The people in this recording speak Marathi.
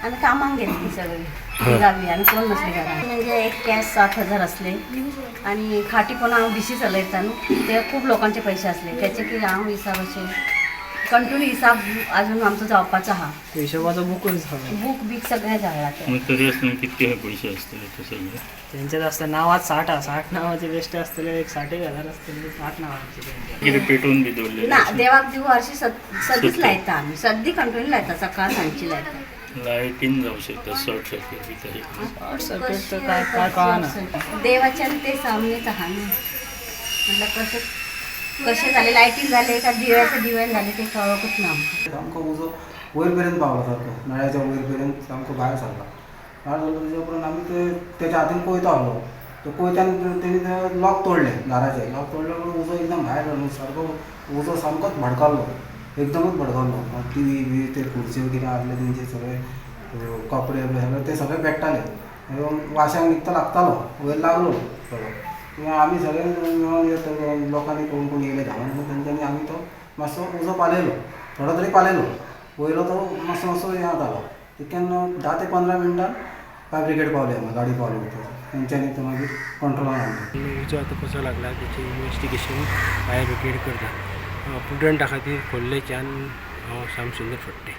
आम्ही कामांक घेतली सगळी गावी आणि कोण नसले घरात. म्हणजे एक कॅश 7,000 असले आणि खाटी पण हांव डिशी चलयता न्हू, ते खूप लोकांचे पैसे असले त्याचे की हांव हिसाबाचे कंटिन्यू हिसाब अजून आमचो जावपाचो आहा. हिशोबाचो बुकूच बूक बीक सगळें झाला ते. मग तरी असताना कितके पैसे असतले ते सगळे? त्यांच्यात असतं नावात 60 नावाचे बेस्ट असतले, एक 60,000 असतले, 60 नावाचे त्यांचे. किती पेटवून बी दवरले ना देवाक दिवू हरशी सदीच लायता आम्ही, सद्दी कंटिन्यू लायता, सकाळ सांजची लायता. लायटीन जाऊ शकता शॉर्ट सर्किट बी तरी. शॉर्ट सर्किट तर काय कळना. देवाच्या ते सामनेच आहा न्हू, म्हटलं कसे झाले लायटीन झाले का दिव्यान झाले ते कळकूच ना आमकां. सामको उजो वयरपर्यंत पावला सारको, नळ्याच्या वयरपर्यंत सामको भायर सरला. भायर सरलो तेच्या उपरांत आमी ते तेच्या हातीन कोयतो आहलो, तो कोयत्यान तेणी ते लॉक तोडले, दाराचे लॉक तोडले म्हणून उजो एकदम भायर सरलो, सारको उजो सामकोच भडकाल्लो, एकदमच भडकाल्लो. टी व्ही बी ते खुर्च्यो कितें आसले तेंचे सगळे कपडे बी सगळे ते सगळे पेट्टाले, वाश्यांक निघता लागतालो, वयर लागलो सगळो. आमी सगळे मेळोन येता लोकांनी कोण येयले धांवून, तेंच्यांनी आमी तो मातसो उजो पालयलो, थोडो तरी पालयलो. वयलो तो मातसो हें जातालो. तितक्यान 10 ते 15 मिनटान फायर ब्रिगेड पावली, हांगा गाडी पावली भितर. तेंच्यांनी तो मागीर कंट्रोलान हाडलो. उजो आतां कसो लागला तेची इन्वेस्टिगेशन फायर ब्रिगेड करता. प्रुडंटा खातीर खोल्लेच्यान हांव श्याम सुंदर फडते.